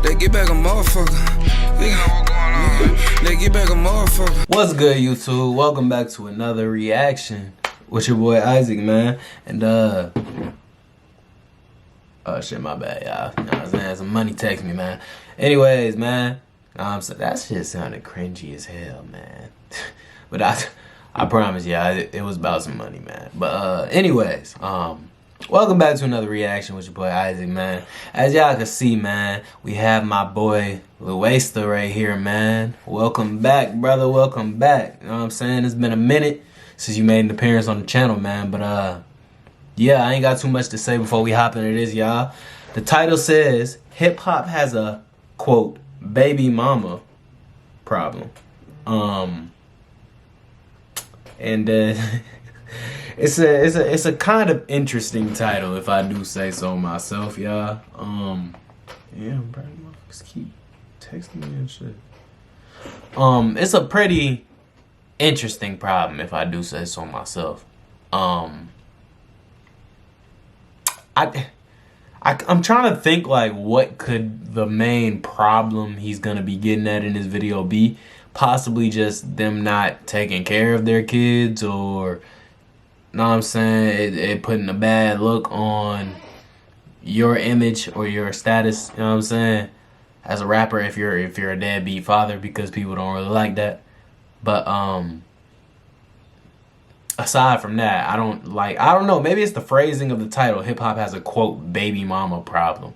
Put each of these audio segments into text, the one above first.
They get back a motherfucker. They know what's going on. They get back a motherfucker. What's good, YouTube? Welcome back to another reaction with your boy Isaac, man. And oh shit, my bad, y'all. You know what I'm saying? Some money text me, man. Anyways, man, so that shit sounded cringy as hell, man. But I promise y'all, it was about some money, man. But anyways, welcome back to another reaction with your boy Isaac, man. As y'all can see, man, we have my boy Luesta right here, man. Welcome back, brother. Welcome back. You know what I'm saying? It's been a minute since you made an appearance on the channel, man. But yeah, I ain't got too much to say before we hop into this, y'all. The title says hip hop has a quote baby mama problem. And it's a kind of interesting title, if I do say so myself, y'all. Yeah, bro, motherfuckers keep texting me and shit. It's a pretty interesting problem, if I do say so myself. I'm trying to think, like, what could the main problem he's gonna be getting at in this video be? Possibly just them not taking care of their kids, or, know what I'm saying, it putting a bad look on your image or your status, you know what I'm saying, as a rapper, if you're a deadbeat father, because people don't really like that. But aside from that, I don't know, maybe it's the phrasing of the title. Hip hop has a quote baby mama problem.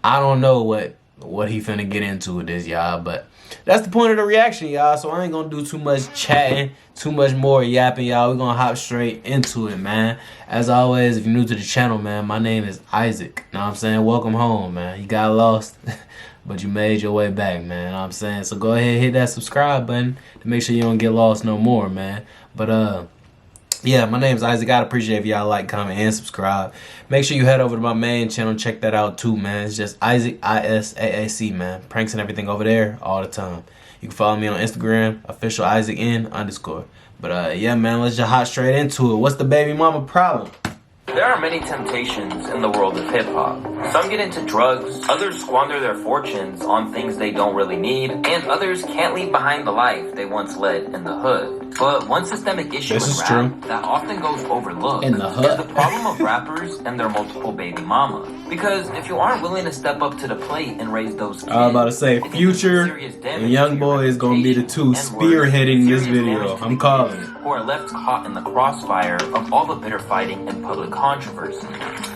I don't know what he finna get into with this, y'all, but that's the point of the reaction, y'all. So I ain't gonna do too much chatting, too much more yapping, y'all. We're gonna hop straight into it, man. As always, if you're new to the channel, man, my name is Isaac. Know what I'm saying? Welcome home, man. You got lost, but you made your way back, man. Know what I'm saying? So go ahead and hit that subscribe button to make sure you don't get lost no more, man. But yeah, my name's Isaac. I'd appreciate if y'all like, comment, and subscribe. Make sure you head over to my main channel. Check that out too, man. It's just Isaac, ISAAC, man. Pranks and everything over there all the time. You can follow me on Instagram, official IsaacN_. But yeah, man, let's just hop straight into it. What's the baby mama problem? There are many temptations in the world of hip-hop. Some get into drugs, others squander their fortunes on things they don't really need, and others can't leave behind the life they once led in the hood. But one systemic issue in rap that often goes overlooked is the problem of rappers and their multiple baby mamas. Because if you aren't willing to step up to the plate and raise those kids, I was about to say, Future and Young Boy is going to be the two spearheading this video. I'm calling it. Who are left caught in the crossfire of all the bitter fighting and public controversy.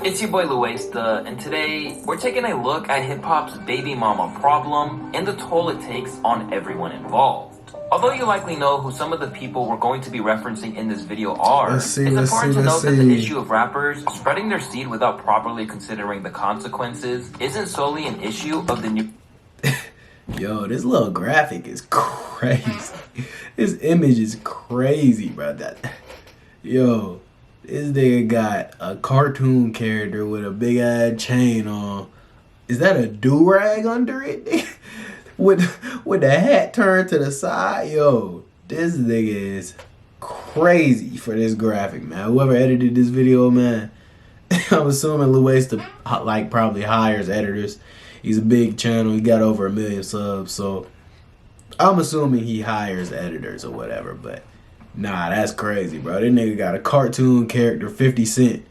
It's your boy Luesta, and today we're taking a look at hip-hop's baby mama problem and the toll it takes on everyone involved. Although you likely know who some of the people we're going to be referencing in this video are, it's important to note that the issue of rappers spreading their seed without properly considering the consequences isn't solely an issue of the new... Yo, this little graphic is crazy. This image is crazy, bro. Yo, this nigga got a cartoon character with a big ass chain on. Is that a do-rag under it? with the hat turned to the side? Yo, this nigga is crazy for this graphic, man. Whoever edited this video, man, I'm assuming Luesta like probably hires editors. He's a big channel. He got over 1 million subs, so I'm assuming he hires editors or whatever. But nah, that's crazy, bro. This nigga got a cartoon character, 50 Cent.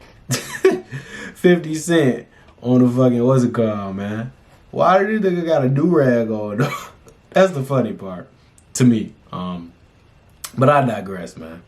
50 Cent on the fucking, what's it called, man? Why did this nigga got a do-rag on, though? That's the funny part to me. But I digress, man.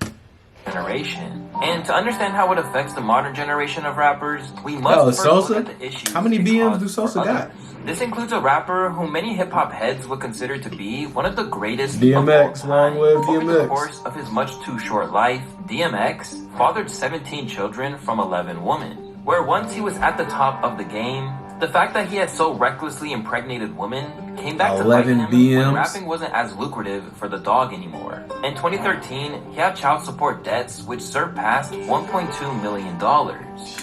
Generation. And to understand how it affects the modern generation of rappers, we must first look at the issues. How many BMs do Sosa got? This includes a rapper who many hip-hop heads would consider to be one of the greatest DMX, long live DMX. Over the course of his much too short life, DMX fathered 17 children from 11 women. Where once he was at the top of the game, the fact that he had so recklessly impregnated women came back to bite him when rapping wasn't as lucrative for the dog anymore. In 2013, he had child support debts which surpassed $1.2 million.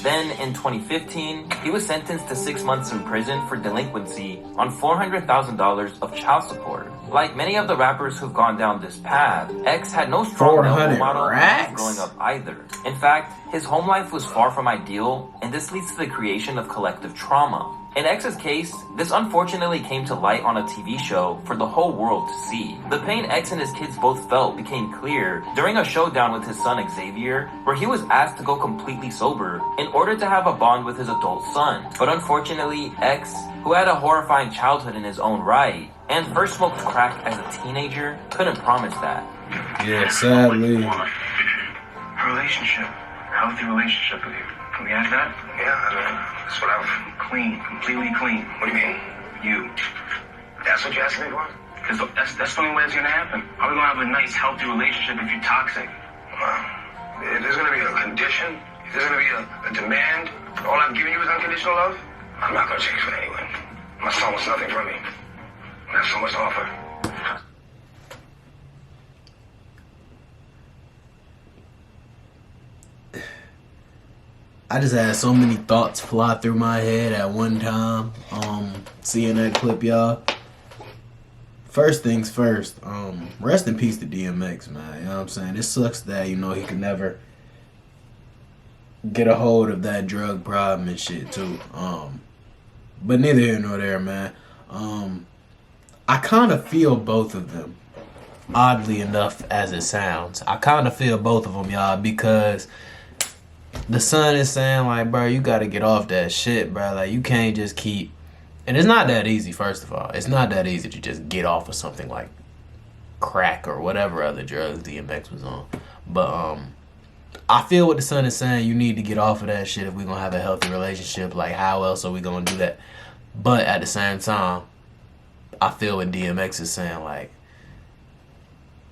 Then in 2015, he was sentenced to 6 months in prison for delinquency on $400,000 of child support. Like many of the rappers who've gone down this path, X had no strong role model growing up either. In fact, His home life was far from ideal, and this leads to the creation of collective trauma. In X's case, this unfortunately came to light on a TV show for the whole world to see. The pain X and his kids both felt became clear during a showdown with his son Xavier, where he was asked to go completely sober in order to have a bond with his adult son. But unfortunately, X, who had a horrifying childhood in his own right, and first smoked crack as a teenager, couldn't promise that. Yeah, sadly. A relationship. Healthy relationship with you. Can we have that? Yeah, I mean, that's what I'm... Clean. Completely clean. What do you mean? You. That's what you're asking me for? Because that's the only way it's going to happen. How are we going to have a nice, healthy relationship if you're toxic? Well, if there's going to be a condition, if there's going to be a demand, all I've given you is unconditional love, I'm not going to change for anyone. My son wants nothing from me. I have so much to offer. I just had so many thoughts fly through my head at one time. Seeing that clip, y'all. First things first. Rest in peace to DMX, man. You know what I'm saying? It sucks that, you know, he could never get a hold of that drug problem and shit too. But neither here nor there, man. I kind of feel both of them. Oddly enough, as it sounds, I kind of feel both of them, y'all, because the son is saying, like, bro, you gotta get off that shit, bro. Like, you can't just keep... And it's not that easy, first of all. It's not that easy to just get off of something like crack or whatever other drugs DMX was on. But, I feel what the son is saying. You need to get off of that shit if we're gonna have a healthy relationship. Like, how else are we gonna do that? But at the same time, I feel what DMX is saying, like,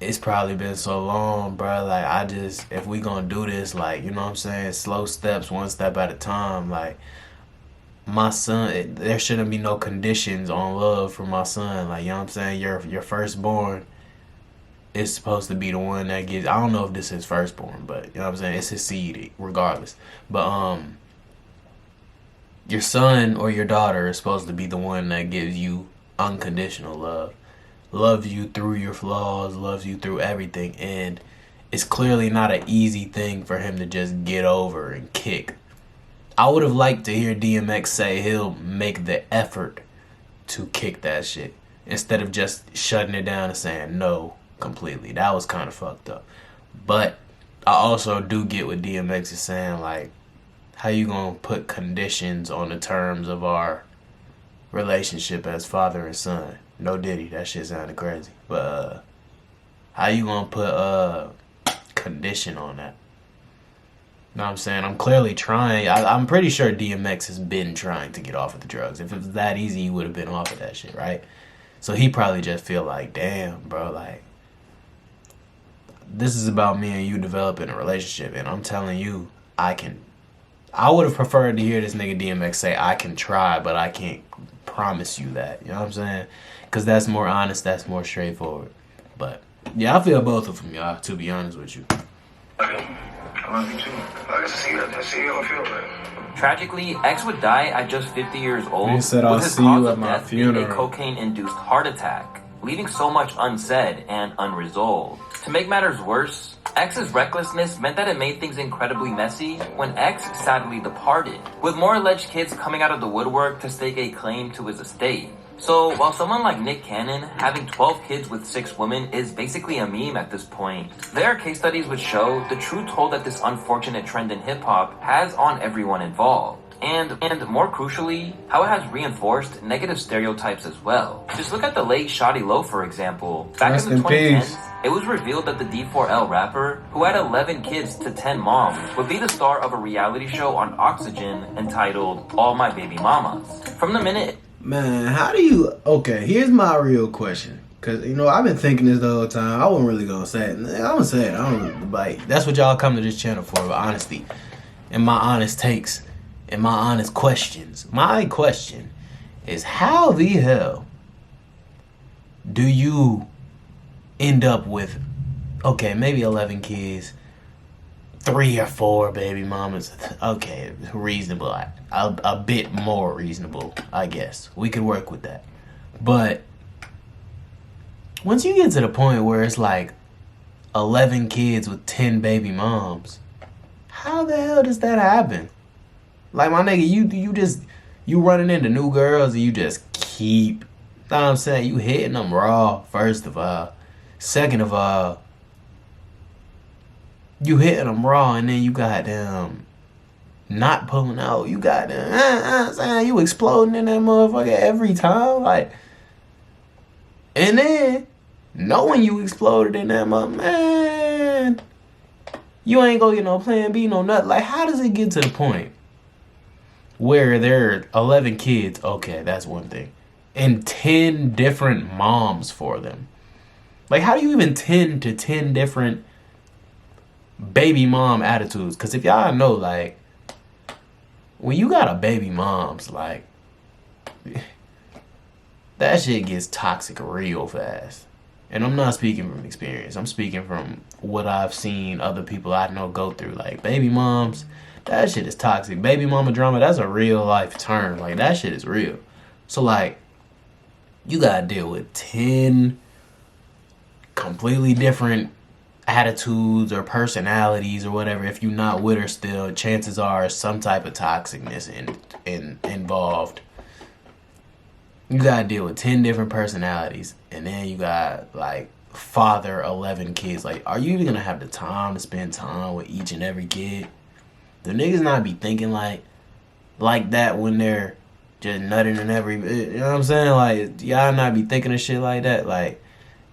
it's probably been so long, bro. Like, if we gonna do this, like, you know what I'm saying, slow steps, one step at a time. Like, my son, there shouldn't be no conditions on love for my son. Like, you know what I'm saying, your firstborn is supposed to be the one that gives. I don't know if this is firstborn, but you know what I'm saying, it's his seed regardless. But your son or your daughter is supposed to be the one that gives you unconditional love. Loves you through your flaws, loves you through everything, and it's clearly not an easy thing for him to just get over and kick. I would have liked to hear DMX say he'll make the effort to kick that shit instead of just shutting it down and saying no completely. That was kind of fucked up. But I also do get what DMX is saying, like, how you gonna put conditions on the terms of our relationship as father and son? No Diddy, that shit sounded crazy. But how you gonna put a condition on that? You know what I'm saying? I'm clearly trying. I'm pretty sure DMX has been trying to get off of the drugs. If it was that easy, he would have been off of that shit, right? So he probably just feel like, damn, bro, like, this is about me and you developing a relationship, and I'm telling you, I would have preferred to hear this nigga DMX say, I can try, but I can't promise you that. You know what I'm saying? Because that's more honest, that's more straightforward. But yeah, I feel both of them, y'all, to be honest with you. I love you too. I guess I see you on the field, man. Tragically, X would die at just 50 years old, He said, I'll with his see cause you of at my death being a funeral. cocaine-induced heart attack, leaving so much unsaid and unresolved. To make matters worse, X's recklessness meant that it made things incredibly messy when X sadly departed, with more alleged kids coming out of the woodwork to stake a claim to his estate. So, while someone like Nick Cannon having 12 kids with 6 women is basically a meme at this point, there are case studies which show the true toll that this unfortunate trend in hip-hop has on everyone involved. And more crucially, how it has reinforced negative stereotypes as well. Just look at the late Shawty Lo, for example. Back Rest in the in 2010s, peace. it was revealed that the D4L rapper, who had 11 kids to 10 moms, would be the star of a reality show on Oxygen entitled All My Baby Mamas. From the minute... Man, how do you... Okay, here's my real question. Because, you know, I've been thinking this the whole time. I wasn't really going to say it. I'm going to say it. I don't like... That's what y'all come to this channel for, honesty. And my honest takes. And my honest questions. My question is, how the hell do you end up with, okay, maybe 11 kids, 3 or 4 baby mamas? Okay, reasonable. A bit more reasonable, I guess. We could work with that. But once you get to the point where it's like 11 kids with 10 baby moms, How the hell does that happen? Like, my nigga, you running into new girls and you just keep, know what I'm saying? You hitting them raw, first of all. Second of all, you hitting them raw and then you got them not pulling out. You got them, saying you exploding in that motherfucker every time. Like, and then knowing you exploded in that mother, man, you ain't gonna get no plan B, no nothing. Like, how does it get to the point where there are 11 kids? Okay, that's one thing. And 10 different moms for them. Like, how do you even tend to 10 different baby mom attitudes? Because if y'all know, like, when you got a baby mom's, like, that shit gets toxic real fast. And I'm not speaking from experience. I'm speaking from what I've seen other people I know go through. Like, baby moms, that shit is toxic. Baby mama drama, that's a real life term. Like, that shit is real. So, like, you gotta deal with 10 completely different attitudes or personalities or whatever. If you're not with her still, chances are some type of toxicness involved. You gotta deal with 10 different personalities, and then you got, like, father 11 kids. Like, are you even gonna have the time to spend time with each and every kid? The niggas not be thinking like that when they're just nutting in every, you know what I'm saying? Like, y'all not be thinking of shit like that. Like,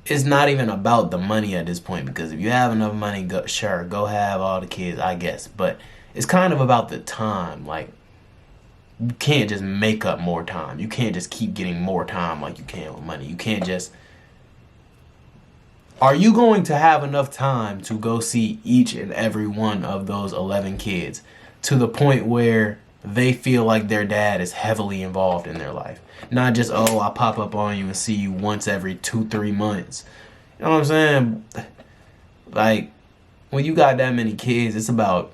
it's not even about the money at this point, because if you have enough money, go have all the kids, I guess. But it's kind of about the time. Like, you can't just make up more time. You can't just keep getting more time like you can with money. You can't just... Are you going to have enough time to go see each and every one of those 11 kids to the point where they feel like their dad is heavily involved in their life? Not just, oh, I pop up on you and see you once every 2-3 months. You know what I'm saying? Like, when you got that many kids, it's about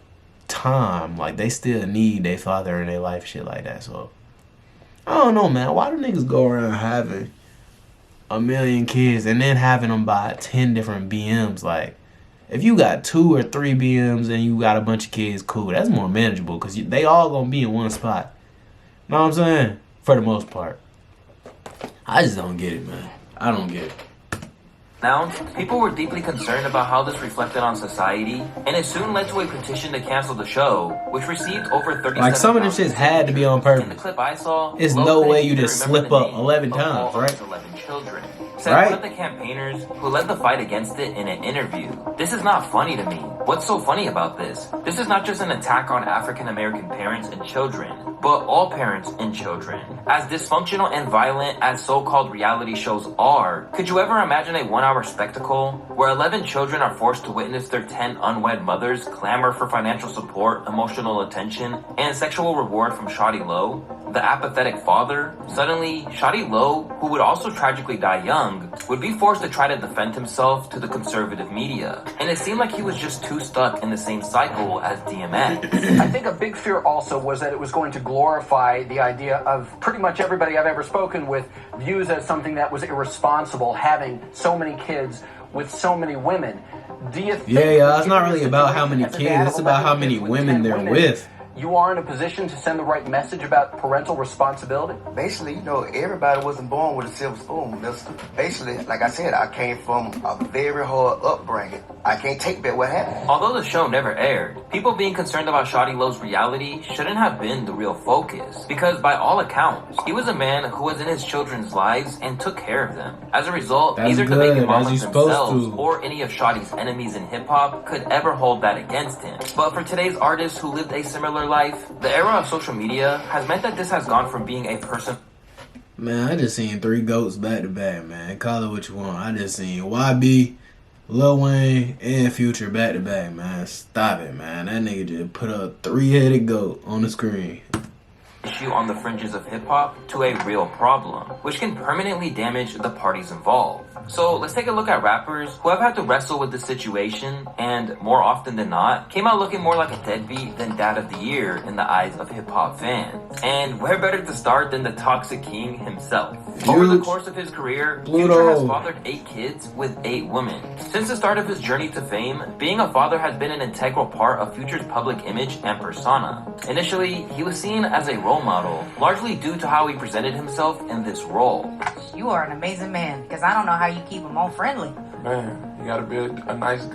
time. Like, they still need their father in their life, shit like that. So, I don't know, man. Why do niggas go around having a million kids and then having them buy 10 different BMs? Like, if you got 2 or 3 BMs and you got a bunch of kids, cool. That's more manageable because they all gonna be in one spot. Know what I'm saying? For the most part. I just don't get it, man. I don't get it. Now, people were deeply concerned about how this reflected on society, and it soon led to a petition to cancel the show, which received over 37,000. Like, some of them shits had to be on purpose. In the clip I saw, there's no way you just slip up 11 times, right? 11 children. Said one of the campaigners who led the fight against it in an interview. This is not funny to me. What's so funny about this? This is not just an attack on African American parents and children, but all parents and children. As dysfunctional and violent as so-called reality shows are, could you ever imagine a 1-hour spectacle where 11 children are forced to witness their 10 unwed mothers clamor for financial support, emotional attention, and sexual reward from Shawty Lowe, the apathetic father? Suddenly, Shawty Lowe, who would also tragically die young, would be forced to try to defend himself to the conservative media. And it seemed like he was just too stuck in the same cycle as DMX. I think a big fear also was that it was going to glorify the idea of pretty much everybody I've ever spoken with views as something that was irresponsible, having so many kids with so many women. Do you think it's not really about how many kids, it's about how many women they're with. You are in a position to send the right message about parental responsibility? Basically, everybody wasn't born with a silver spoon. Basically, like I said, I came from a very hard upbringing. I can't take back what happened. Although the show never aired, people being concerned about Shawty Lowe's reality shouldn't have been the real focus. Because by all accounts, he was a man who was in his children's lives and took care of them. As a result, neither the baby mamas themselves or any of Shawty's enemies in hip-hop could ever hold that against him. But for today's artists who lived a similar life, the era of social media has meant that this has gone from being a person... Man, I just seen 3 GOATs back to back, man. Call it what you want. I just seen YB, Lil Wayne, and Future back to back, man. Stop it, man. That nigga just put a 3-headed GOAT on the screen. issue on the fringes of hip-hop to a real problem, which can permanently damage the parties involved. So let's take a look at rappers who have had to wrestle with this situation and, more often than not, came out looking more like a deadbeat than Dad of the Year in the eyes of hip-hop fans. And where better to start than the Toxic King himself? Over the course of his career, Future has fathered 8 kids with 8 women. Since the start of his journey to fame, being a father has been an integral part of Future's public image and persona. Initially, he was seen as a role model, largely due to how he presented himself in this role. You are an amazing man, because I don't know how you keep him all friendly. Man, you gotta be a nice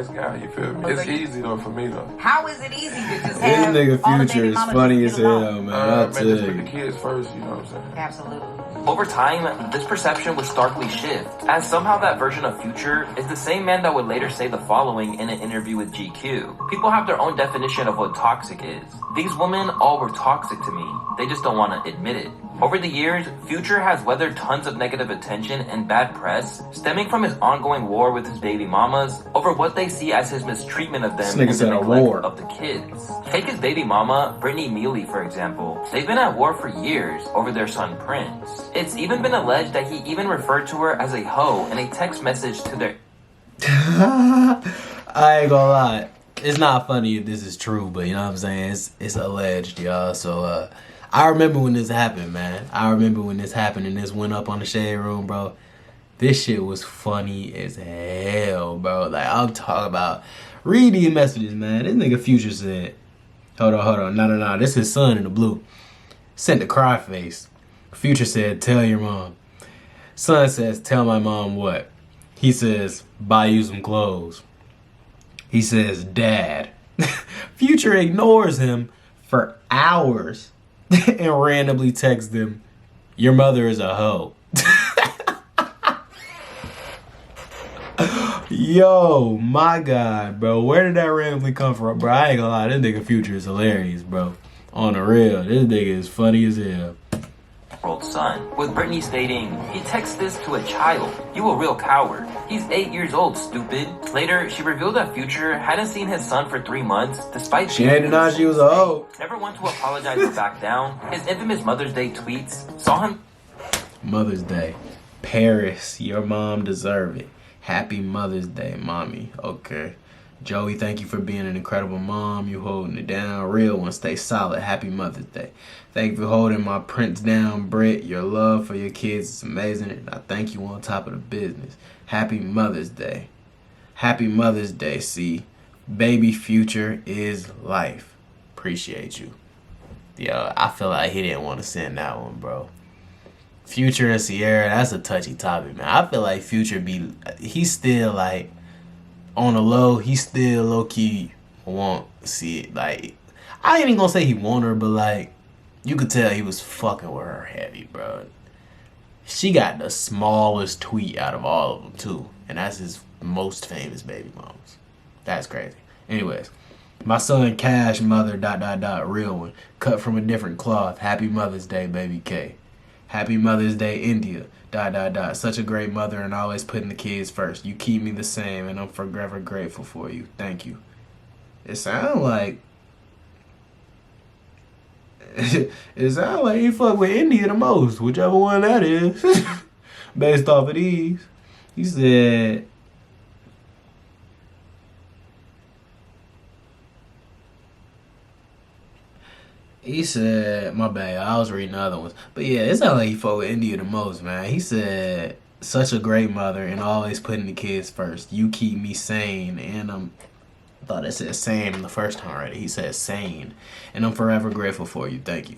guy, you feel me? It's easy though for me though. How is it easy to just This have nigga all the Future baby is mamas funny get as along? hell, man. I'll Man, tell just put you. the kids first, you know what I'm saying? Absolutely. Over time, this perception would starkly shift, as somehow that version of Future is the same man that would later say the following in an interview with GQ. People have their own definition of what toxic is. These women all were toxic to me. They just don't want to admit it. Over the years, Future has weathered tons of negative attention and bad press, stemming from his ongoing war with his baby mamas over what they see as his mistreatment of them and This nigga the said a neglect war. of the kids. Take his baby mama, Brittany Mealy, for example. They've been at war for years over their son Prince. It's even been alleged that he even referred to her as a hoe in a text message to their... I ain't gonna lie. It's not funny if this is true, but you know what I'm saying? It's alleged, y'all. So, I remember when this happened, man. I remember when this happened and this went up on the Shade Room, bro. This shit was funny as hell, bro. Like, I'm talking about... Read these messages, man. This nigga Future said... Hold on. No. This is his son in the blue. Sent the cry face. Future said, tell your mom. Son says, tell my mom what? He says, buy you some clothes. He says, Dad. Future ignores him for hours and randomly texts him, your mother is a hoe. Yo, my God, bro. Where did that randomly come from, bro? I ain't gonna lie. This nigga Future is hilarious, bro. On the real. This nigga is funny as hell. Son, with Brittany stating, he texts this to a child. You a real coward. He's 8 years old, stupid. Later, she revealed that Future hadn't seen his son for 3 months, despite She ain't denied she was a hoe. Never want to apologize or back down. His infamous Mother's Day tweets saw him... Mother's Day. Paris, your mom deserve it. Happy Mother's Day, mommy. Okay. Joey, thank you for being an incredible mom. You holding it down. Real one, stay solid. Happy Mother's Day. Thank you for holding my Prince down, Britt. Your love for your kids is amazing, and I thank you on top of the business. Happy Mother's Day. Happy Mother's Day, C. Baby Future is life. Appreciate you. Yo, I feel like he didn't want to send that one, bro. Future and Sierra, that's a touchy topic, man. I feel like Future he's still like, on the low, he still low-key want to see it. Like, I ain't even gonna say he want her, but like, you could tell he was fucking with her heavy, bro. She got the smallest tweet out of all of them, too. And that's his most famous baby moms. That's crazy. Anyways, my son Cash mother ... real one. Cut from a different cloth. Happy Mother's Day, baby K. Happy Mother's Day, India ... Such a great mother and always putting the kids first. You keep me the same and I'm forever grateful for you. Thank you. It sounds like he fuck with India the most, whichever one that is. Based off of these. He said, my bad, I was reading other ones. But yeah, it sounds like he fuck with India the most, man. He said, such a great mother and always putting the kids first. You keep me sane. And I thought it said sane the first time already. He said sane. And I'm forever grateful for you. Thank you.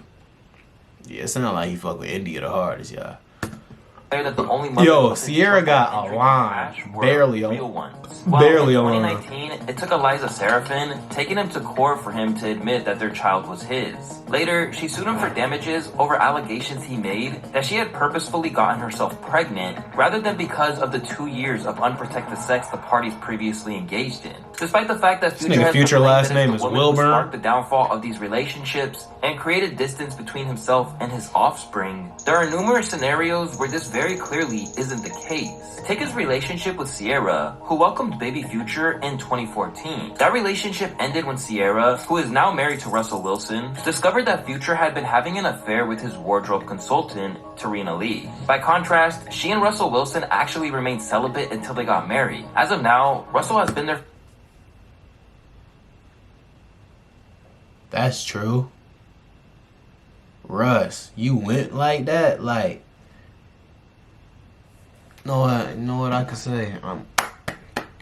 Yeah, it sounds like he fuck with India the hardest, y'all. That the only Yo, Sierra got a line. Barely on. Real ones. Well, Barely in on. 2019, it took Eliza Serafin taking him to court for him to admit that their child was his. Later, she sued him for damages over allegations he made that she had purposefully gotten herself pregnant rather than because of the 2 years of unprotected sex the parties previously engaged in. Despite the fact that Future last name is Wilburn, sparked the downfall of these relationships and created distance between himself and his offspring, there are numerous scenarios where this very clearly isn't the case. Take his relationship with Sierra, who welcomed welcomed baby Future in 2014. That relationship ended when Sierra, who is now married to Russell Wilson, discovered that Future had been having an affair with his wardrobe consultant, Tarina Lee. By contrast, she and Russell Wilson actually remained celibate until they got married. As of now, Russell has been there. That's true. Russ, you went like that? Like, you know what I could say? I'm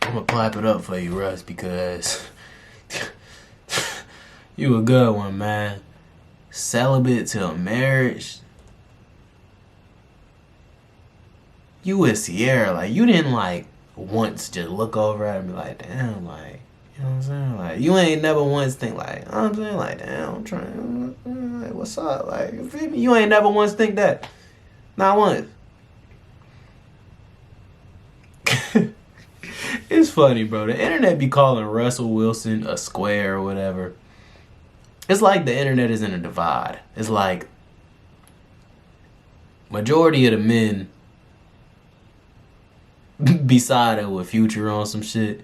gonna clap it up for you, Russ, because you a good one, man. Celibate till marriage. You with Sierra, like, you didn't, like, once just look over at her and be like, damn, like, you know what I'm saying? Like, you ain't never once think, like, you know what I'm saying? Like, damn, I'm trying, like, what's up? Like, you feel me? You ain't never once think that. Not once. It's funny, bro. The internet be calling Russell Wilson a square or whatever. It's like the internet is in a divide. It's like majority of the men beside it with Future on some shit,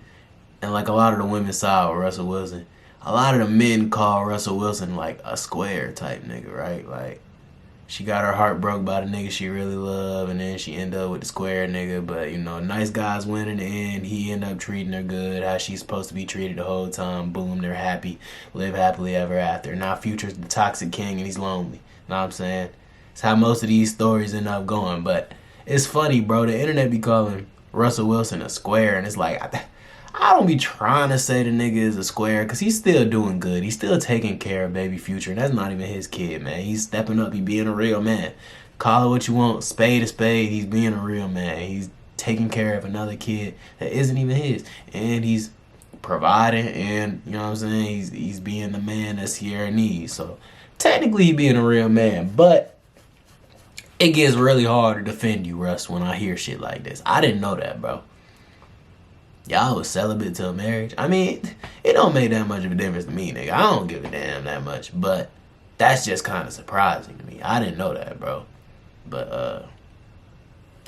and like a lot of the women side with Russell Wilson. A lot of the men call Russell Wilson like a square type nigga, right? Like, she got her heart broke by the nigga she really loved, and then she end up with the square nigga. But, you know, nice guys win in the end. He end up treating her good, how she's supposed to be treated the whole time. Boom, they're happy. Live happily ever after. Now Future's the toxic king and he's lonely. Know what I'm saying? It's how most of these stories end up going. But it's funny, bro. The internet be calling Russell Wilson a square, and it's like, I don't be trying to say the nigga is a square, because he's still doing good. He's still taking care of baby Future, and that's not even his kid, man. He's stepping up. He being a real man. Call it what you want. Spade a spade. He's being a real man. He's taking care of another kid that isn't even his. And he's providing, and, you know what I'm saying, he's being the man that Sierra needs. So, technically, he being a real man, but it gets really hard to defend you, Russ, when I hear shit like this. I didn't know that, bro. Y'all was celibate till marriage. I mean, it don't make that much of a difference to me, nigga. I don't give a damn that much. But that's just kind of surprising to me. I didn't know that, bro. But,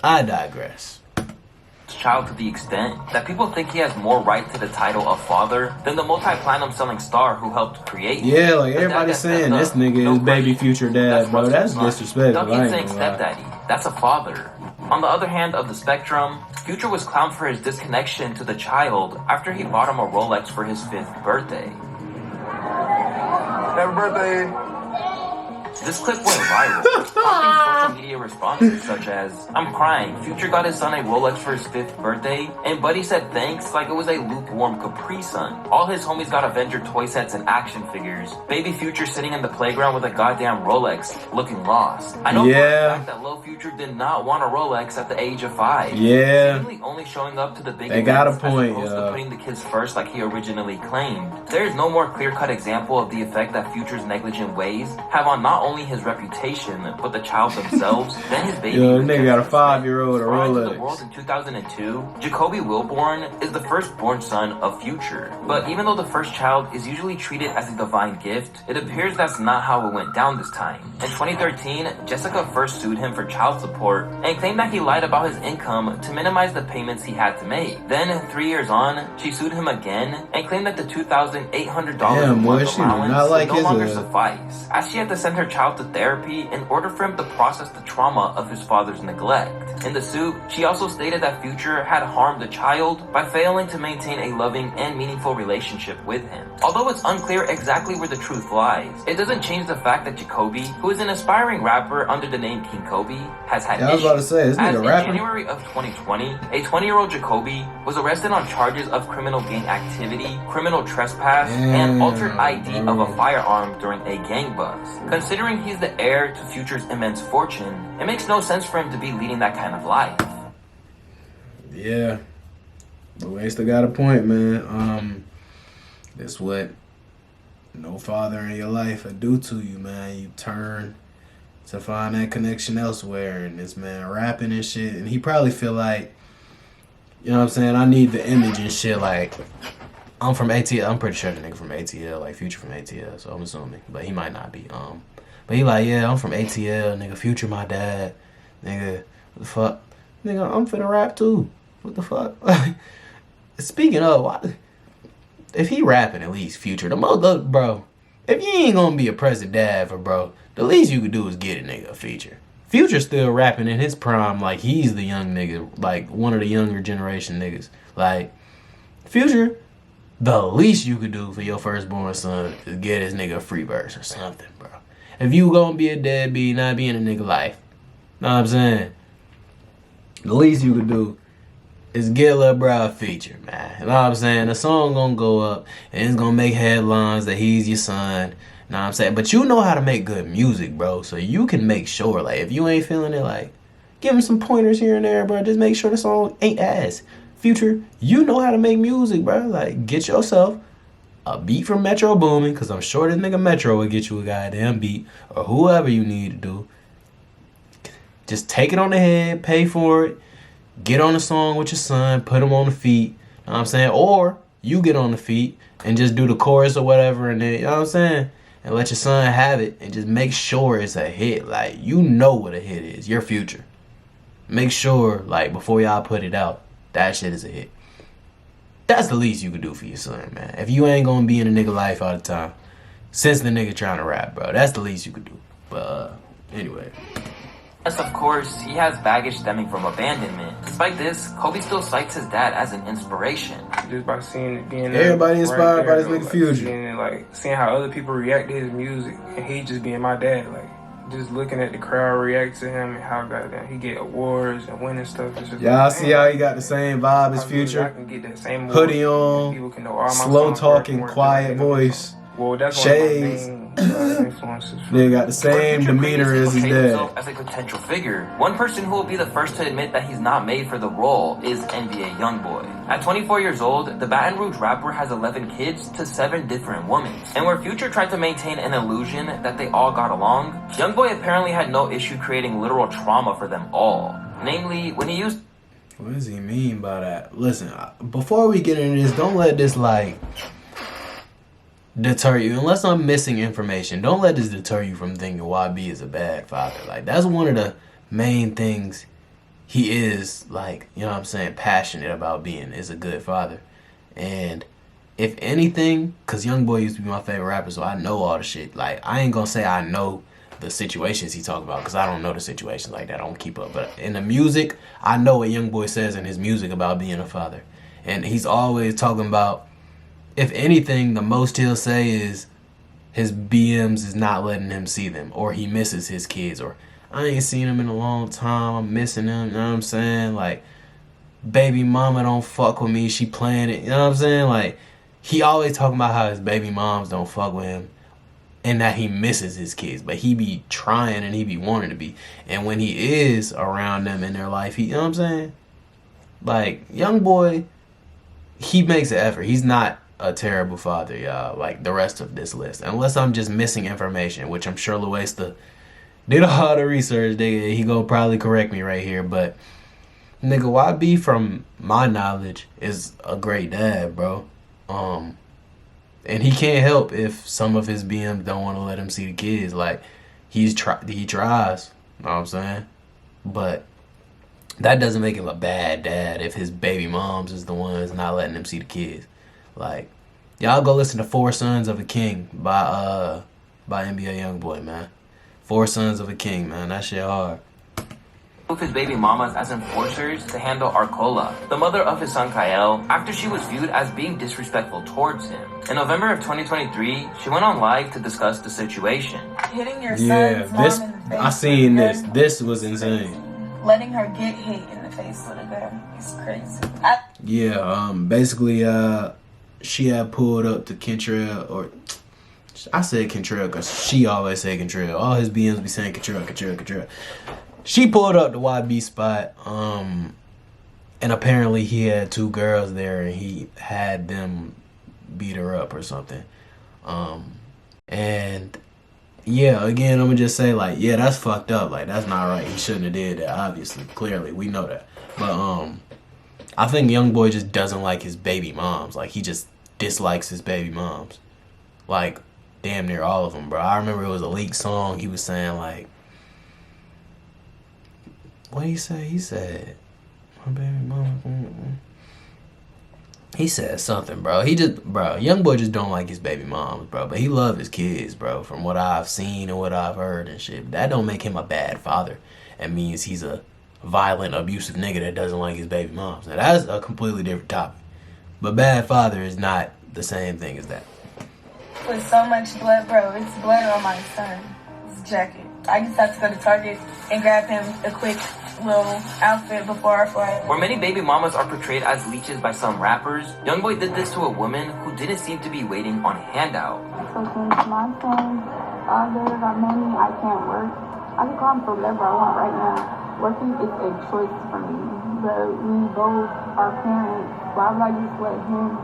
I digress. Child to the extent that people think he has more right to the title of father than the multi-platinum selling star who helped create him. Yeah, like everybody's saying this nigga is baby Future dad, bro. That's disrespectful. Duck ain't saying stepdaddy. That's a father. On the other hand of the spectrum, Future was clowned for his disconnection to the child after he bought him a Rolex for his 5th birthday. Happy birthday! This clip went viral, prompting social media responses such as, "I'm crying, Future got his son a Rolex for his 5th birthday, and Buddy said thanks like it was a lukewarm Capri Sun. All his homies got Avenger toy sets and action figures. Baby Future sitting in the playground with a goddamn Rolex, looking lost." I know for a fact that Lil Future did not want a Rolex at the age of 5. Yeah. Seemingly only showing up to the big they got a point, as opposed to putting the kids first like he originally claimed. There is no more clear-cut example of the effect that Future's negligent ways have on not only his reputation, but the child themselves, then his baby. Yo, nigga got a 5-year-old a Rolex. To the world in 2002, Jacoby Wilborn is the firstborn son of Future. But even though the first child is usually treated as a divine gift, it appears that's not how it went down this time. In 2013, Jessica first sued him for child support and claimed that he lied about his income to minimize the payments he had to make. Then, 3 years on, she sued him again and claimed that the $2,800 a month allowance would no longer suffice, as she had to send her child to therapy in order for him to process the trauma of his father's neglect. In the suit, she also stated that Future had harmed the child by failing to maintain a loving and meaningful relationship with him. Although it's unclear exactly where the truth lies, it doesn't change the fact that Jacoby, who is an aspiring rapper under the name King Kobe, has had issues. I was about to say, isn't he a rapper? In January of 2020, a 20-year-old Jacoby was arrested on charges of criminal gang activity, criminal trespass, and altered ID of a firearm during a gang bust. Considering he's the heir to Future's immense fortune, it makes no sense for him to be leading that kind of life. Yeah. But we still got a point, man. That's what no father in your life will do to you, man. You turn to find that connection elsewhere, and this man rapping and shit, and he probably feel like, you know what I'm saying, I need the image and shit, like, I'm from ATL, I'm pretty sure the nigga from ATL, like Future from ATL, so I'm assuming, but he might not be, but he like, yeah, I'm from ATL, nigga, Future my dad, nigga, what the fuck, nigga, I'm finna rap too, what the fuck, speaking of, if he rapping at least Future, look, bro, if you ain't gonna be a present dad for bro, the least you could do is get a nigga a feature. Future still rapping in his prime like he's the young nigga, like one of the younger generation niggas. Like, Future, the least you could do for your firstborn son is get this nigga a free verse or something, bro. If you gonna be a deadbeat, not be in a nigga life, know what I'm saying? The least you could do is get Lil Bro a feature, man. You know what I'm saying? The song gonna go up and it's gonna make headlines that he's your son. You know what I'm saying? But you know how to make good music, bro. So you can make sure, like, if you ain't feeling it, like, give him some pointers here and there, bro. Just make sure the song ain't ass. Future, you know how to make music, bro. Like, get yourself a beat from Metro Boomin, because I'm sure this nigga Metro will get you a goddamn beat, or whoever you need to do. Just take it on the head, pay for it, get on the song with your son, put him on the feet, you know what I'm saying? Or you get on the feet and just do the chorus or whatever, and then, you know what I'm saying? And let your son have it, and just make sure it's a hit. Like, you know what a hit is. Your Future. Make sure, like, before y'all put it out, that shit is a hit. That's the least you could do for your son, man. If you ain't gonna be in a nigga life all the time, since the nigga trying to rap, bro, that's the least you could do. But, anyway. Yes, of course, he has baggage stemming from abandonment. Despite this, Kobe still cites his dad as an inspiration. Just by seeing it being there, Everybody inspired by this nigga Future. Seeing how other people react to his music, and he just being my dad, like, just looking at the crowd react to him and how goddamn he get awards and winning stuff. Y'all see how he got the same vibe as Future? I can get that same hoodie on, people can know all my slow talking, quiet voice, well, that's shades. Influences. They got the same demeanor as his dad. As a potential figure, one person who will be the first to admit that he's not made for the role is NBA YoungBoy. At 24 years old, the Baton Rouge rapper has 11 kids to 7 different women. And where Future tried to maintain an illusion that they all got along, YoungBoy apparently had no issue creating literal trauma for them all. Namely, when he used... What does he mean by that? Listen, before we get into this, don't let this, like, deter you. Unless I'm missing information, don't let this deter you from thinking YB is a bad father. Like, that's one of the main things he is, like, you know what I'm saying, passionate about being, is a good father. And if anything, because YoungBoy used to be my favorite rapper, so I know all the shit. Like, I ain't gonna say I know the situations he talk about, because I don't know the situations like that. I don't keep up. But in the music, I know what YoungBoy says in his music about being a father. And he's always talking about, if anything, the most he'll say is his BMs is not letting him see them, or he misses his kids, or I ain't seen them in a long time, I'm missing them, you know what I'm saying? Like, baby mama don't fuck with me, she playing it, you know what I'm saying? Like, he always talking about how his baby moms don't fuck with him, and that he misses his kids, but he be trying and he be wanting to be. And when he is around them in their life, he, you know what I'm saying? Like, YoungBoy, he makes an effort. He's not a terrible father, y'all, like the rest of this list. Unless I'm just missing information, which I'm sure Luesta did all the research. He gonna probably correct me right here, but nigga, YB, from my knowledge, is a great dad, bro. And he can't help if some of his BMs don't want to let him see the kids. Like, he tries, you know what I'm saying? But that doesn't make him a bad dad if his baby moms is the ones not letting him see the kids. Like, y'all go listen to 4 Sons of a King by NBA YoungBoy, man. 4 Sons of a King, man. That shit hard. With his baby mamas as enforcers to handle Arcola, the mother of his son Kyle, after she was viewed as being disrespectful towards him. In November of 2023, she went on live to discuss the situation. Hitting your son's mom in the face. I seen this. This was insane. Letting her get hit in the face with a gun is crazy. Basically, she had pulled up to Kentrell, or I said Kentrell because she always said Kentrell. All his BMs be saying Kentrell. She pulled up the YB spot, and apparently he had 2 girls there, and he had them beat her up or something. And yeah, again, I'm gonna just say, like, yeah, that's fucked up. Like, that's not right. He shouldn't have did that. Obviously, clearly, we know that. But I think YoungBoy just doesn't like his baby moms. Like, he just dislikes his baby moms. Like, damn near all of them, bro. I remember it was a leaked song. He was saying, like, what did he say? He said, my baby mama. He said something, bro. Young boy just don't like his baby moms, bro. But he love his kids, bro. From what I've seen and what I've heard and shit. That don't make him a bad father. It means he's a violent, abusive nigga that doesn't like his baby moms. Now that's a completely different topic. But bad father is not the same thing as that. With so much blood, bro. It's blood on my son. His jacket. I just have to go to Target and grab him a quick little outfit before our flight. Where many baby mamas are portrayed as leeches by some rappers, Youngboy did this to a woman who didn't seem to be waiting on a handout. So since my son's father got money, I can't work. I can call him for whatever I want right now. Working is a choice for me. But we both are parents. Why would I just let him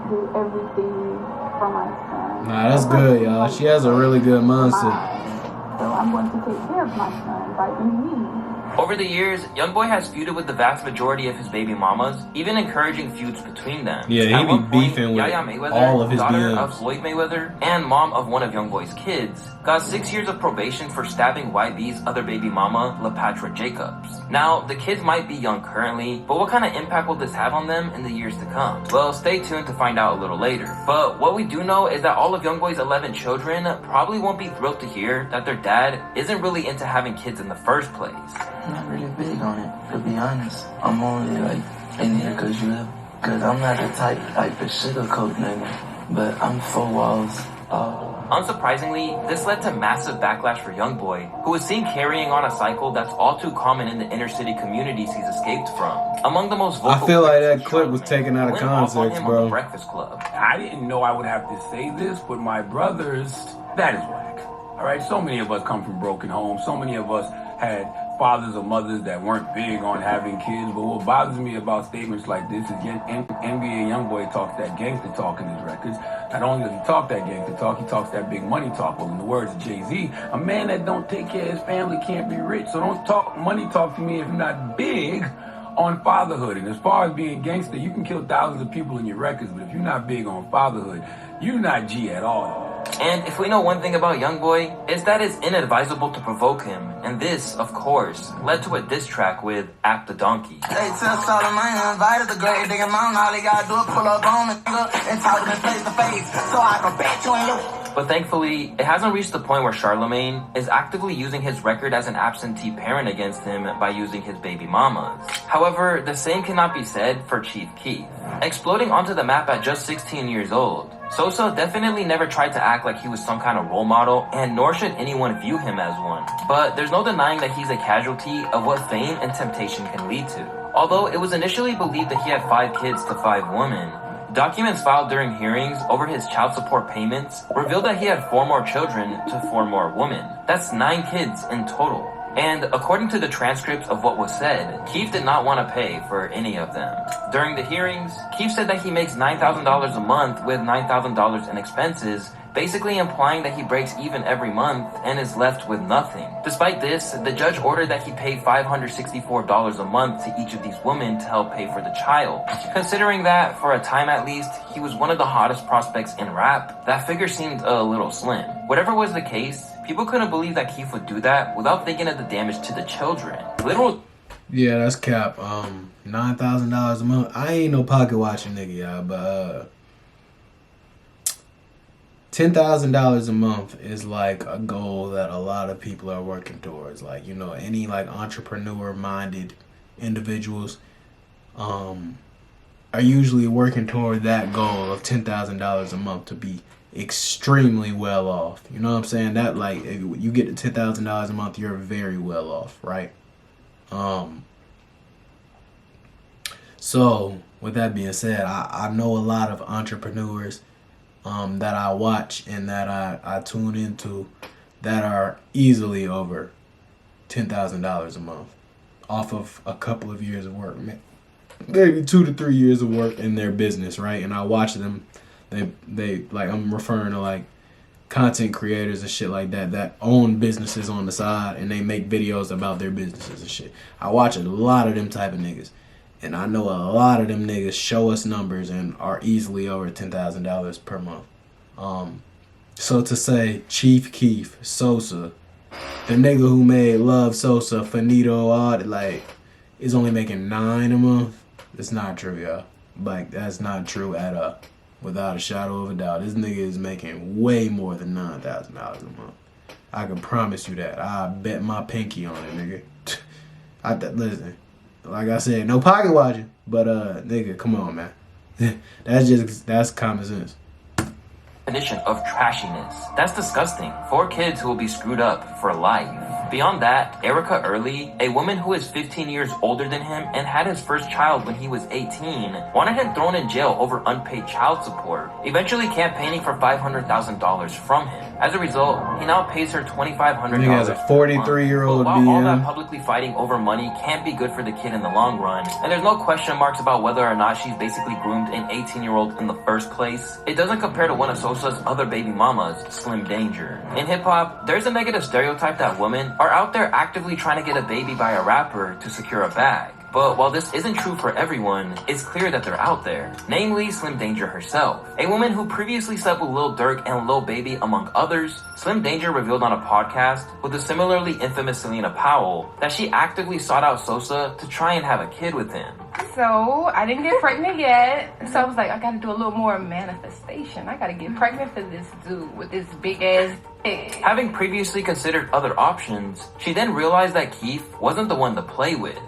do everything for my son? Nah, that's good, y'all. She has a really good mindset. So I'm going to take care of my son by any means. Over the years, Youngboy has feuded with the vast majority of his baby mamas, even encouraging feuds between them. Yeah, he be beefing with Yaya Mayweather, all of his daughter BMs. of Floyd Mayweather and mom of one of Youngboy's kids, got 6 years of probation for stabbing YB's other baby mama, LaPatra Jacobs. Now, the kids might be young currently, but what kind of impact will this have on them in the years to come? Well, stay tuned to find out a little later. But what we do know is that all of Youngboy's 11 children probably won't be thrilled to hear that their dad isn't really into having kids in the first place. I'm not really big on it, to be honest. I'm only like in here because you live. Because I'm not the type like the sugarcoat nigga, but I'm 4 walls. Unsurprisingly, this led to massive backlash for Youngboy, who was seen carrying on a cycle that's all too common in the inner city communities he's escaped from. Among the most vocal I feel like that clip was taken out of context, bro. Breakfast Club. I didn't know I would have to say this, but my brothers, that is whack. All right, so many of us come from broken homes. So many of us had fathers or mothers that weren't big on having kids. But what bothers me about statements like this is NBA Youngboy talks that gangster talk in his records. Not only does he talk that gangster talk, he talks that big money talk. Well, in the words of Jay-Z, a man that don't take care of his family can't be rich. So don't talk money talk to me if you're not big on fatherhood. And as far as being gangster, you can kill thousands of people in your records, but if you're not big on fatherhood, you're not G at all. And if we know one thing about Youngboy, it's that it's inadvisable to provoke him. And this, of course, led to a diss track with App the Donkey. They tell Solomon invited the grave digging mountain. All they gotta do is pull up on the nigga and talk to him face to face. So I can bet you ain't look. But thankfully, it hasn't reached the point where Charlemagne is actively using his record as an absentee parent against him by using his baby mamas. However, the same cannot be said for Chief Keef. Exploding onto the map at just 16 years old, Sosa definitely never tried to act like he was some kind of role model, and nor should anyone view him as one. But there's no denying that he's a casualty of what fame and temptation can lead to. Although it was initially believed that he had 5 kids to 5 women, documents filed during hearings over his child support payments revealed that he had 4 more children to 4 more women. That's 9 kids in total. And according to the transcripts of what was said, Keef did not want to pay for any of them. During the hearings, Keef said that he makes $9,000 a month with $9,000 in expenses, basically implying that he breaks even every month and is left with nothing. Despite this, the judge ordered that he pay $564 a month to each of these women to help pay for the child. Considering that, for a time at least, he was one of the hottest prospects in rap, that figure seemed a little slim. Whatever was the case, people couldn't believe that Keef would do that without thinking of the damage to the children. Yeah, that's cap. $9,000 a month. I ain't no pocket watching nigga, y'all, but $10,000 a month is like a goal that a lot of people are working towards. Like, you know, any like entrepreneur minded individuals are usually working toward that goal of $10,000 a month to be extremely well off. You know what I'm saying? That like if you get to $10,000 a month, you're very well off, right? So with that being said, I know a lot of entrepreneurs that I watch and that I tune into that are easily over $10,000 a month off of a couple of years of work, maybe 2 to 3 years of work in their business, right? And I watch them. They like, I'm referring to like content creators and shit like that own businesses on the side and they make videos about their businesses and shit. I watch a lot of them type of niggas. And I know a lot of them niggas show us numbers and are easily over $10,000 per month. So to say Chief Keef, Sosa, the nigga who made Love Sosa, Finito, all that, like, is only making $9 a month, it's not true, y'all. Like, that's not true at all. Without a shadow of a doubt. This nigga is making way more than $9,000 a month. I can promise you that. I bet my pinky on it, nigga. Listen, like I said, no pocket watching. But, nigga, come on, man. That's common sense. Definition of trashiness. That's disgusting. 4 kids who will be screwed up for life. Beyond that, Erica Early, a woman who is 15 years older than him and had his first child when he was 18, wanted him thrown in jail over unpaid child support, eventually campaigning for $500,000 from him. As a result, he now pays her $2,500. He has a 43-year-old While all that BM. publicly fighting over money can't be good for the kid in the long run, and there's no question marks about whether or not she's basically groomed an 18-year-old in the first place, it doesn't compare to one of Sosa's other baby mamas, Slim Danger. In hip-hop, there's a negative stereotype that women are out there actively trying to get a baby by a rapper to secure a bag. But while this isn't true for everyone, it's clear that they're out there. Namely, Slim Danger herself. A woman who previously slept with Lil Durk and Lil Baby, among others, Slim Danger revealed on a podcast with the similarly infamous Selena Powell that she actively sought out Sosa to try and have a kid with him. So, I didn't get pregnant yet. So I was like, I gotta do a little more manifestation. I gotta get pregnant for this dude with this big ass head. Having previously considered other options, she then realized that Keith wasn't the one to play with.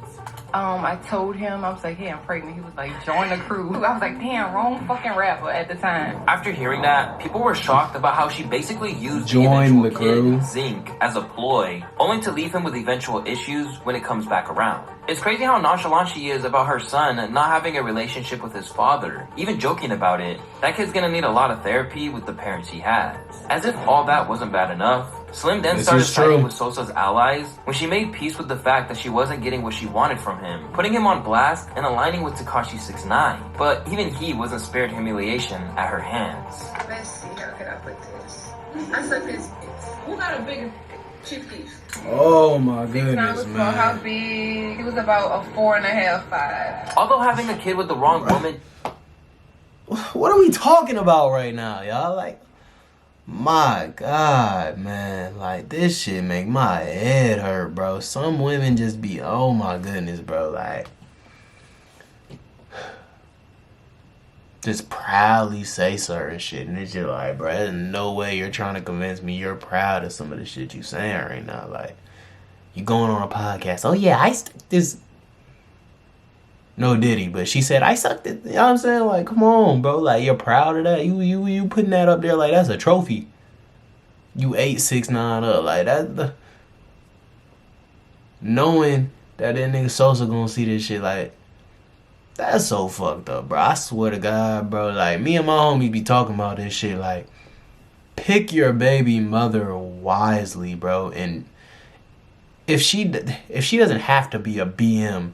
I told him, I was like, hey, I'm pregnant. He was like, join the crew. I was like, damn, wrong fucking rapper at the time. After hearing that, people were shocked about how she basically used Join the the crew. kid, Zinc, as a ploy, only to leave him with eventual issues when it comes back around. It's crazy how nonchalant she is about her son not having a relationship with his father, even joking about it. That kid's gonna need a lot of therapy with the parents he has. As if all that wasn't bad enough, Slim then started siding with Sosa's allies when she made peace with the fact that she wasn't getting what she wanted from him, putting him on blast and aligning with Tekashi 6ix9ine. But even he wasn't spared humiliation at her hands. Let's see, how can I put this? I suck his dicks. Who got a bigger chief? Oh my goodness, How man. big? It was about a 4.5, 5. Although having a kid with the wrong woman... What are we talking about right now, y'all? Like, my God, man. Like, this shit make my head hurt, bro. Some women just be, oh my goodness, bro. Like, just proudly say certain shit. And it's just like, bro, there's no way you're trying to convince me you're proud of some of the shit you saying right now. Like, you going on a podcast. Oh, yeah, I stuck this. No Diddy, but she said, I sucked it. You know what I'm saying? Like, come on, bro. Like, you're proud of that? You putting that up there like that's a trophy. You 8, 6, 9 up. Like, that. Knowing that nigga Sosa gonna see this shit, like, that's so fucked up, bro. I swear to God, bro. Like, me and my homies be talking about this shit. Like, pick your baby mother wisely, bro. And if she doesn't have to be a BM,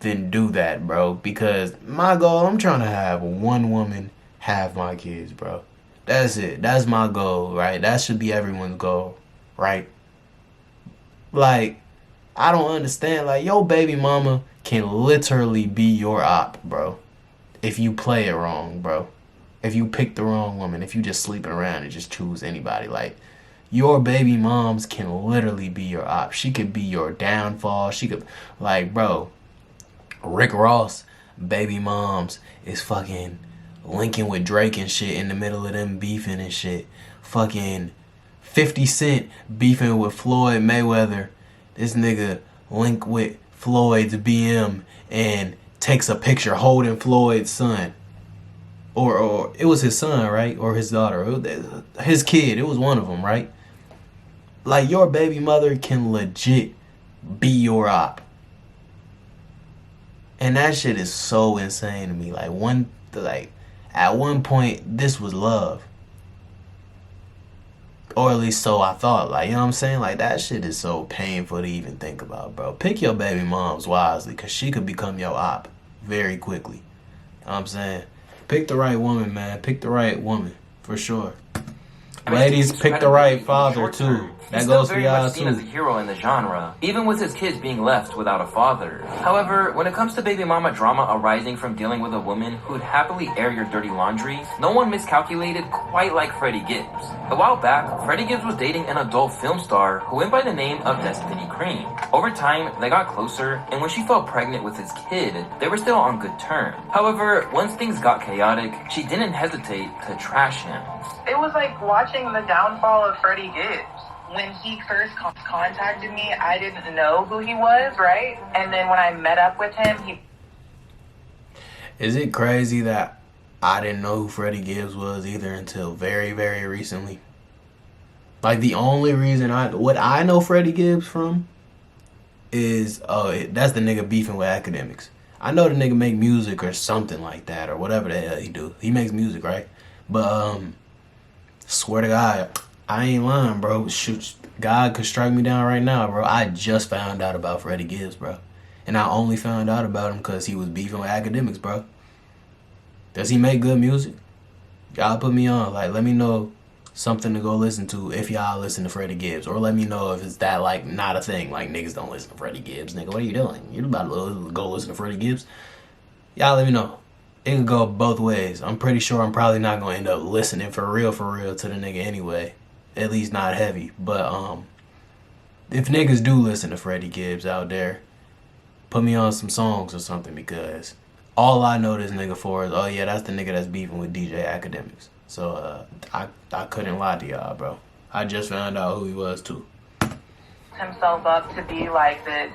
then do that, bro. Because my goal, I'm trying to have one woman have my kids, bro. That's it. That's my goal, right? That should be everyone's goal, right? Like, I don't understand. Like, your baby mama can literally be your op, bro. If you play it wrong, bro. If you pick the wrong woman. If you just sleeping around and just choose anybody. Like, your baby moms can literally be your op. She could be your downfall. She could, like, bro. Rick Ross, baby moms, is fucking linking with Drake and shit in the middle of them beefing and shit. Fucking 50 Cent beefing with Floyd Mayweather. This nigga link with Floyd's BM and takes a picture holding Floyd's son. Or it was his son, right? Or his daughter. His kid. It was one of them, right? Like, your baby mother can legit be your op. And that shit is so insane to me. Like, at one point, this was love. Or at least so I thought. Like, you know what I'm saying? Like, that shit is so painful to even think about, bro. Pick your baby moms wisely, because she could become your op very quickly. You know what I'm saying? Pick the right woman, man. Pick the right woman, for sure. Ladies, pick the right father too. That goes for y'all seen as a too. hero in the genre, even with his kids being left without a father. However, when it comes to baby mama drama arising from dealing with a woman who'd happily air your dirty laundry, no one miscalculated quite like Freddie Gibbs. A while back, Freddie Gibbs was dating an adult film star who went by the name of Destiny Cream. Over time, they got closer, and when she fell pregnant with his kid, they were still on good terms. However, once things got chaotic, she didn't hesitate to trash him. It was like watching the downfall of Freddie Gibbs. When he first contacted me, I didn't know who he was, right? And then when I met up with him, he... Is it crazy that I didn't know who Freddie Gibbs was either until very, very recently? Like, the only reason what I know Freddie Gibbs from is, that's the nigga beefing with academics. I know the nigga make music or something like that, or whatever the hell he do. He makes music, right? But, swear to God, I ain't lying, bro. Shoot, God could strike me down right now, bro. I just found out about Freddie Gibbs, bro. And I only found out about him because he was beefing with academics, bro. Does he make good music? Y'all put me on. Like, let me know something to go listen to if y'all listen to Freddie Gibbs. Or let me know if it's that, like, not a thing. Like, niggas don't listen to Freddie Gibbs. Nigga, what are you doing? You about to go listen to Freddie Gibbs? Y'all let me know. It could go both ways. I'm pretty sure I'm probably not going to end up listening for real to the nigga anyway. At least not heavy. But if niggas do listen to Freddie Gibbs out there, put me on some songs or something, because all I know this nigga for is, oh yeah, that's the nigga that's beefing with DJ Academics. So I couldn't lie to y'all, bro. I just found out who he was too. Himself up to be like this,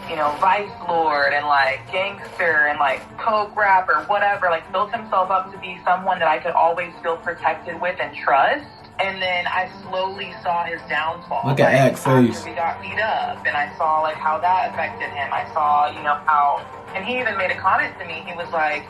you know, vice lord and like gangster and like coke rapper, whatever. Like, built himself up to be someone that I could always feel protected with and trust. And then I slowly saw his downfall. Look at Act Face. After we got beat up, and I saw like how that affected him. I saw, you know, how, and he even made a comment to me. He was like,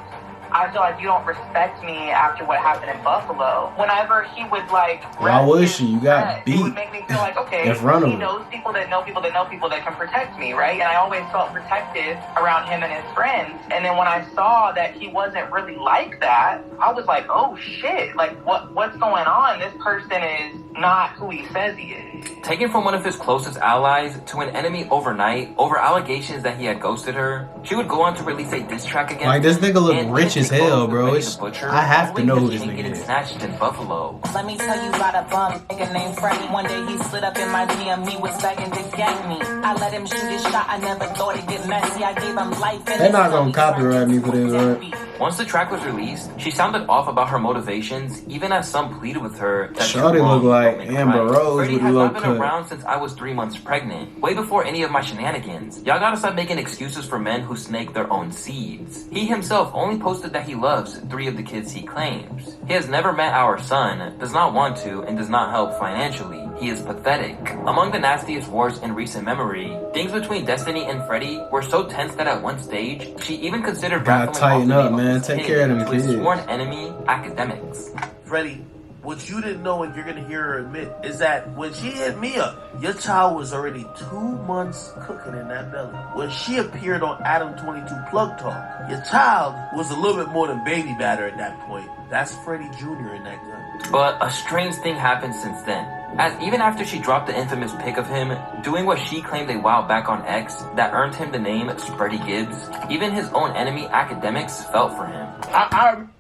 I feel like you don't respect me after what happened in Buffalo. Whenever he would like, why would she? You got beat. It would make me feel like, okay, in front of he knows people that know people that know people that can protect me, right? And I always felt protected around him and his friends. And then when I saw that he wasn't really like that, I was like, oh shit, like what's going on? This person is not who he says he is. Taken from one of his closest allies to an enemy overnight over allegations that he had ghosted her, she would go on to release a diss track against like, this nigga look rich as hell, bro. I have to know who this nigga is. Snatched in Buffalo. Let me tell you about a bum nigga named Freddie. One day he slid up in my DM, he was begging to get me. I let him shoot his shot, I never thought it'd get messy. I gave him life. They're not gonna copyright me for this, right? Once the track was released, she sounded off about her motivations, even as some pleaded with her that Shawty look like Amber Rose Freddie with a has low not been cut. around since I was 3 months pregnant, way before any of my shenanigans. Y'all gotta stop making excuses for men who snake their own seeds. He himself only posted that he loves 3 of the kids he claims. He has never met our son, does not want to, and does not help financially. He is pathetic. Among the nastiest wars in recent memory, things between Destiny and Freddie were so tense that at one stage, she even considered Gotta tighten up, man. Take care of them to his kids. sworn enemy, academics. Freddie, what you didn't know and you're gonna hear her admit is that when she hit me up, your child was already 2 months cooking in that belly. When she appeared on Adam 22 Plug Talk, your child was a little bit more than baby batter at that point. That's Freddie Jr. in that gun. But a strange thing happened since then. As even after she dropped the infamous pic of him doing what she claimed a while back on X that earned him the name Freddie Gibbs, even his own enemy academics felt for him.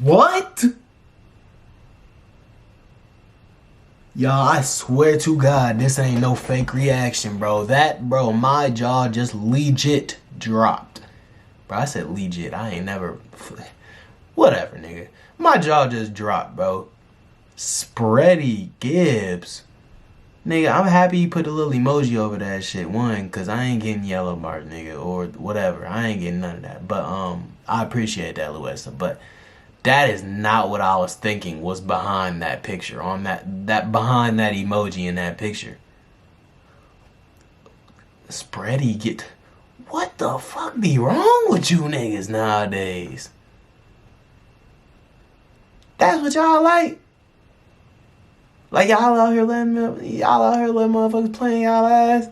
What? Y'all, I swear to God, this ain't no fake reaction, bro. My jaw just legit dropped. Bro, I said legit. I ain't never... Whatever, nigga. My jaw just dropped, bro. Freddie Gibbs. Nigga, I'm happy you put a little emoji over that shit. One, because I ain't getting yellow mark, nigga, or whatever. I ain't getting none of that. But, I appreciate that, Louisa. But that is not what I was thinking was behind that picture. On that behind that emoji in that picture. Freddie get... What the fuck be wrong with you niggas nowadays? That's what y'all like? Like y'all out here letting motherfuckers play in y'all ass?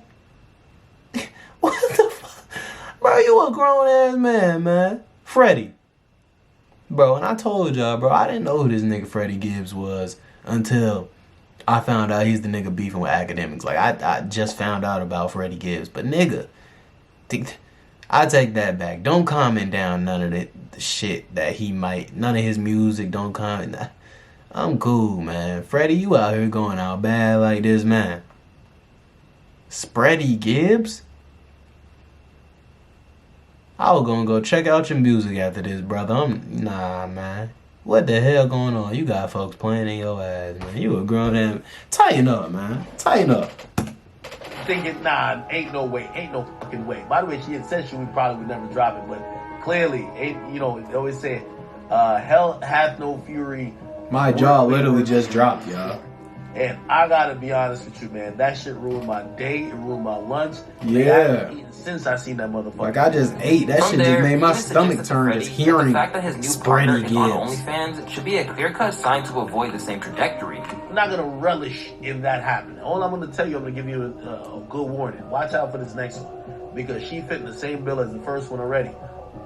What the fuck? Bro, you a grown ass man, man. Freddie. Bro, and I told y'all, bro, I didn't know who this nigga Freddie Gibbs was until I found out he's the nigga beefing with academics. Like, I just found out about Freddie Gibbs. But, nigga, I take that back. Don't comment down none of the shit that he might, none of his music. Don't comment. I'm cool, man. Freddie, you out here going out bad like this, man. Freddie Gibbs? I was gonna go check out your music after this, brother. Nah, man. What the hell going on? You got folks playing in your ass, man. You a grown man. Tighten up, man. Tighten up. Thinking, nah, ain't no way. Ain't no fucking way. By the way, she had said she would probably would never drop it, but clearly, ain't, you know, they always say, hell hath no fury. My jaw literally just dropped, y'all. And I gotta be honest with you, man. That shit ruined my day. It ruined my lunch. Yeah. I haven't eaten since I seen that motherfucker. Like, I just ate. That shit just made my stomach turn just hearing the fact that his new partner is on OnlyFans should be a clear-cut sign to avoid the same trajectory. I'm not gonna relish if that happened. All I'm gonna tell you, I'm gonna give you a good warning. Watch out for this next one, because she fit in the same bill as the first one already.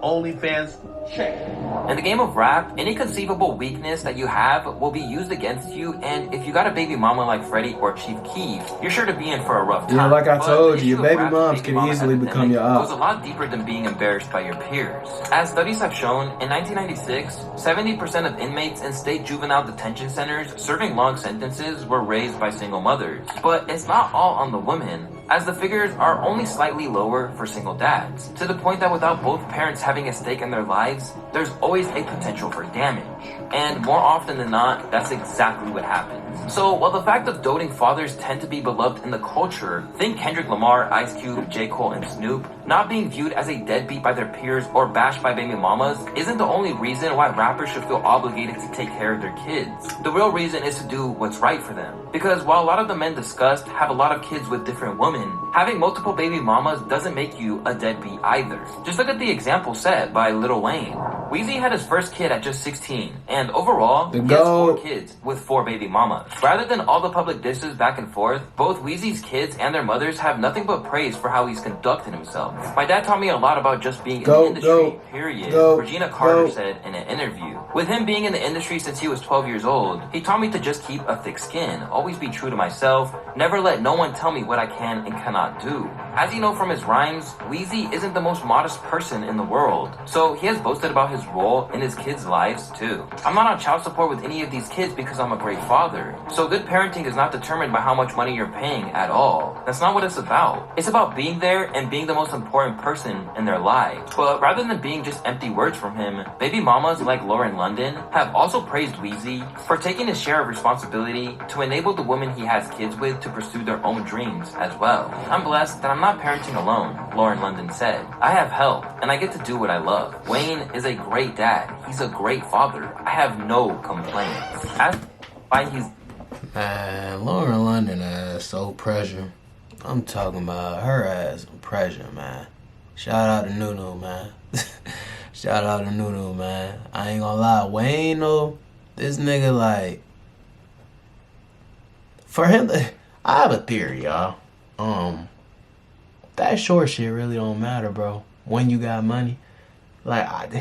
OnlyFans, check. In the game of rap, any conceivable weakness that you have will be used against you, and if you got a baby mama like Freddie or Chief Keef, you're sure to be in for a rough time. Yeah, like I told you, your baby moms can easily become your goes op. a lot deeper than being embarrassed by your peers. As studies have shown, in 1996, 70% of inmates in state juvenile detention centers serving long sentences were raised by single mothers. But it's not all on the women, as the figures are only slightly lower for single dads, to the point that without both parents having a stake in their lives, there's always a potential for damage. And more often than not, that's exactly what happens. So while the fact of doting fathers tend to be beloved in the culture, think Kendrick Lamar, Ice Cube, J. Cole, and Snoop, not being viewed as a deadbeat by their peers or bashed by baby mamas isn't the only reason why rappers should feel obligated to take care of their kids. The real reason is to do what's right for them. Because while a lot of the men discussed have a lot of kids with different women, having multiple baby mamas doesn't make you a deadbeat either. Just look at the example set by Lil Wayne. Weezy had his first kid at just 16, and overall, he has 4 kids with 4 baby mamas. Rather than all the public dishes back and forth, both Weezy's kids and their mothers have nothing but praise for how he's conducted himself. My dad taught me a lot about just being in the industry, period, Regina Carter said in an interview. With him being in the industry since he was 12 years old, he taught me to just keep a thick skin, always be true to myself, never let no one tell me what I can and cannot do. As you know from his rhymes, Weezy isn't the most modest person in the world, so he has boasted about his role in his kids' lives too. I'm not on child support with any of these kids because I'm a great father, so good parenting is not determined by how much money you're paying at all. That's not what it's about. It's about being there and being the most important person in their lives. But rather than being just empty words from him, baby mamas like Lauren London have also praised Weezy for taking his share of responsibility to enable the women he has kids with to pursue their own dreams as well. I'm blessed that I'm not parenting alone, Lauren London said. I have help, and I get to do what I love. Wayne is a great dad. He's a great father. I have no complaints. As why he's... Man, Lauren London ass so pressure. I'm talking about her ass pressure, man. Shout out to Nunu, man. Shout out to Nunu, man. I ain't gonna lie, Wayne though, this nigga like, for him, I have a theory, y'all. That short shit really don't matter, bro. When you got money, like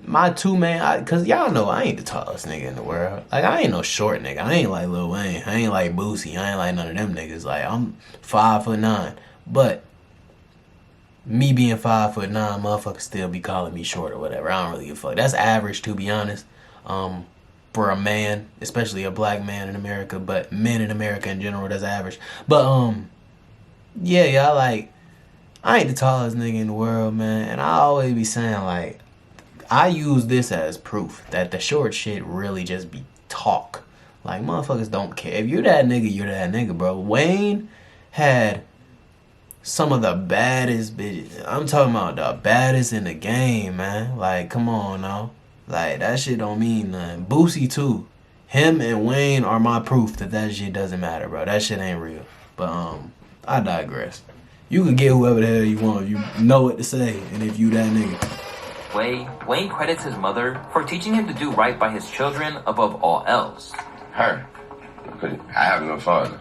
my two main, cause y'all know I ain't the tallest nigga in the world. Like I ain't no short nigga. I ain't like Lil Wayne. I ain't like Boosie. I ain't like none of them niggas. Like I'm 5'9", but me being 5'9", motherfuckers still be calling me short or whatever. I don't really give a fuck. That's average, to be honest. For a man, especially a black man in America, but men in America in general, that's average. But yeah, y'all, like, I ain't the tallest nigga in the world, man. And I always be saying, like, I use this as proof that the short shit really just be talk. Like, motherfuckers don't care. If you're that nigga, you're that nigga, bro. Wayne had some of the baddest bitches. I'm talking about the baddest in the game, man. Like, come on now. Like, that shit don't mean nothing. Boosie, too. Him and Wayne are my proof that that shit doesn't matter, bro. That shit ain't real. But, I digress. You can get whoever the hell you want. You know what to say. And if you that nigga. Wayne credits his mother for teaching him to do right by his children above all else. Her. I have no father.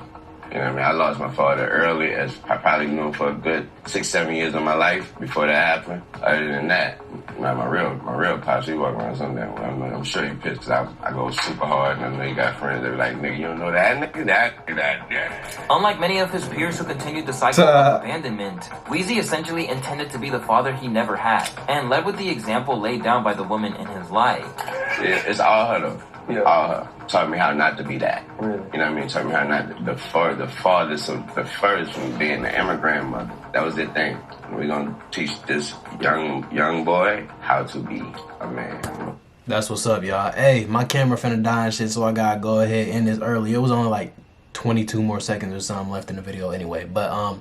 You know what I mean? I lost my father early, as I probably knew him for a good 6-7 years of my life before that happened. Other than that, my real pops, he walk around something. I'm sure he pissed because I go super hard, and I know he got friends that be like, nigga, you don't know that, nigga, that. Unlike many of his peers who continued the cycle of abandonment, Weezy essentially intended to be the father he never had, and led with the example laid down by the woman in his life. It's all her though. Yeah. All her. Taught me how not to be that. Really? You know what I mean? Taught me how not to, the farthest from being the immigrant mother. That was the thing. We're gonna teach this young boy how to be a man. That's what's up, y'all. Hey, my camera finna die and shit, so I gotta go ahead and end this early. It was only like 22 more seconds or something left in the video anyway. But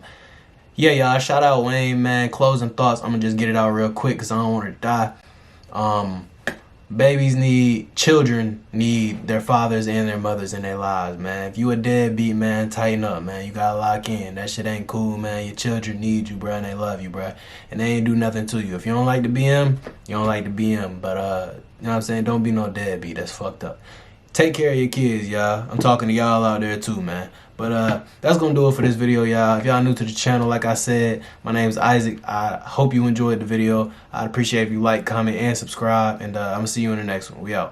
yeah, y'all, shout out Wayne, man. Closing thoughts. I'm gonna just get it out real quick because I don't want to die. Children need their fathers and their mothers in their lives, man. If you a deadbeat, man, tighten up, man. You gotta lock in. That shit ain't cool, man. Your children need you, bro, and they love you, bro. And they ain't do nothing to you. If you don't like to be him, you don't like to be him. But, you know what I'm saying? Don't be no deadbeat. That's fucked up. Take care of your kids, y'all. I'm talking to y'all out there, too, man. But that's gonna do it for this video, y'all. If y'all new to the channel, like I said, my name is Isaac. I hope you enjoyed the video. I'd appreciate if you like, comment, and subscribe. And I'm gonna see you in the next one. We out.